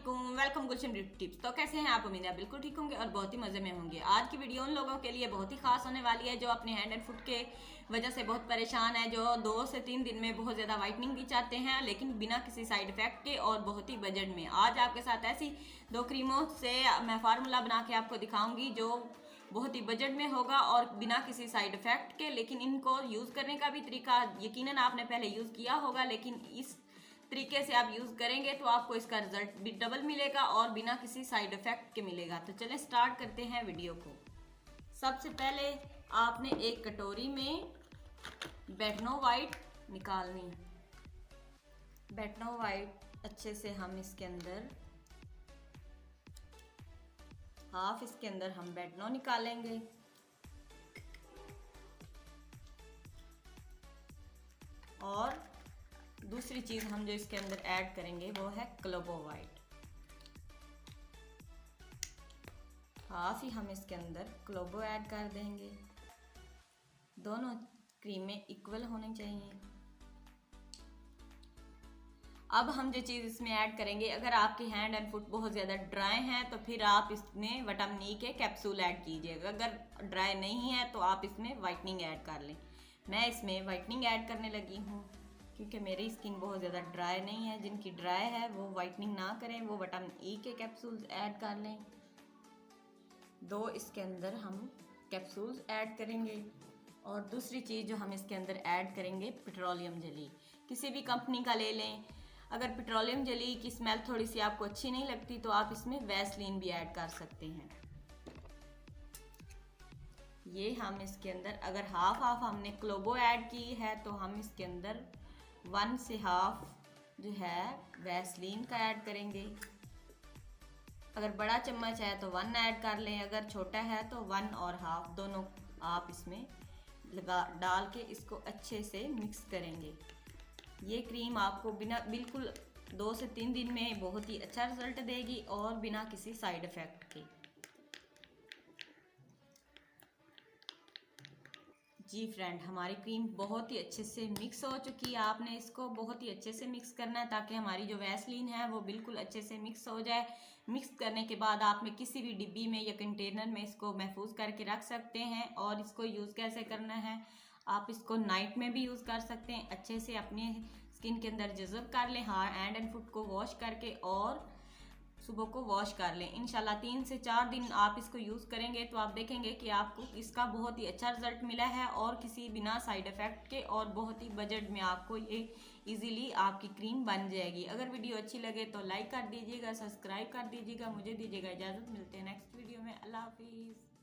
वालेकुम, वेलकम गुलशन beauty tips. तो कैसे हैं आप? उम्मीद है बिल्कुल ठीक होंगे और बहुत ही मज़े में होंगे। आज की वीडियो उन लोगों के लिए बहुत ही खास होने वाली है जो अपने हैंड एंड फुट के वजह से बहुत परेशान है, जो 2 से 3 दिन में बहुत ज़्यादा वाइटनिंग भी चाहते हैं लेकिन बिना किसी साइड इफेक्ट के और बहुत ही बजट में। आज आपके साथ ऐसी 2 क्रीमों से मैं फार्मूला बना के आपको दिखाऊंगी जो बहुत ही बजट में होगा और बिना किसी साइड इफेक्ट के। लेकिन इनको यूज़ करने का भी तरीका यकीनन आपने पहले यूज़ किया होगा, लेकिन इस तरीके से आप यूज़ करेंगे तो आपको इसका रिजल्ट भी डबल मिलेगा और बिना किसी साइड इफेक्ट के मिलेगा। तो चलें स्टार्ट करते हैं वीडियो को। सबसे पहले आपने एक कटोरी में बेटनो वाइट निकालनी। बेटनो वाइट अच्छे से हम इसके अंदर हाफ इसके अंदर हम बेटनो निकालेंगे और दूसरी चीज़ हम जो इसके अंदर ऐड करेंगे वो है क्लोबो वाइट। हाफ ही हम इसके अंदर क्लोबो ऐड कर देंगे। दोनों क्रीमें इक्वल होनी चाहिए। अब हम जो चीज़ इसमें ऐड करेंगे, अगर आपके हैंड एंड फुट बहुत ज़्यादा ड्राई हैं तो फिर आप इसमें विटामिन ई के कैप्सूल ऐड कीजिएगा। अगर ड्राई नहीं है तो आप इसमें वाइटनिंग ऐड कर लें। मैं इसमें वाइटनिंग ऐड करने लगी हूँ क्योंकि मेरी स्किन बहुत ज़्यादा ड्राई नहीं है। जिनकी ड्राई है वो वाइटनिंग ना करें, वो विटामिन ई के कैप्सूल्स ऐड कर लें। 2 इसके अंदर हम कैप्सूल्स ऐड करेंगे और दूसरी चीज़ जो हम इसके अंदर ऐड करेंगे पेट्रोलियम जेली। किसी भी कंपनी का ले लें। अगर पेट्रोलियम जेली की स्मेल थोड़ी सी आपको अच्छी नहीं लगती तो आप इसमें वैसलीन भी ऐड कर सकते हैं। ये हम इसके अंदर अगर हाफ हमने क्लोबो ऐड की है तो हम इसके अंदर 1 से हाफ जो है वैसलीन का ऐड करेंगे। अगर बड़ा चम्मच है तो 1 ऐड कर लें, अगर छोटा है तो 1 और हाफ दोनों आप इसमें डाल के इसको अच्छे से मिक्स करेंगे। ये क्रीम आपको बिल्कुल 2 से 3 दिन में बहुत ही अच्छा रिजल्ट देगी और बिना किसी साइड इफ़ेक्ट के। जी फ्रेंड, हमारी क्रीम बहुत ही अच्छे से मिक्स हो चुकी है। आपने इसको बहुत ही अच्छे से मिक्स करना है ताकि हमारी जो वैसलीन है वो बिल्कुल अच्छे से मिक्स हो जाए। मिक्स करने के बाद आपने किसी भी डिब्बी में या कंटेनर में इसको महफूज करके रख सकते हैं। और इसको यूज़ कैसे करना है, आप इसको नाइट में भी यूज़ कर सकते हैं। अच्छे से अपने स्किन के अंदर जज़ब कर लें, हैंड एंड फुट को वॉश करके, और सुबह को वॉश कर लें। इंशाल्लाह 3 से 4 दिन आप इसको यूज़ करेंगे तो आप देखेंगे कि आपको इसका बहुत ही अच्छा रिजल्ट मिला है और किसी बिना साइड इफ़ेक्ट के, और बहुत ही बजट में आपको ये इजीली आपकी क्रीम बन जाएगी। अगर वीडियो अच्छी लगे तो लाइक कर दीजिएगा, सब्सक्राइब कर दीजिएगा। मुझे दीजिएगा इजाज़त, मिलते हैं नेक्स्ट वीडियो में। अल्लाह हाफिज़।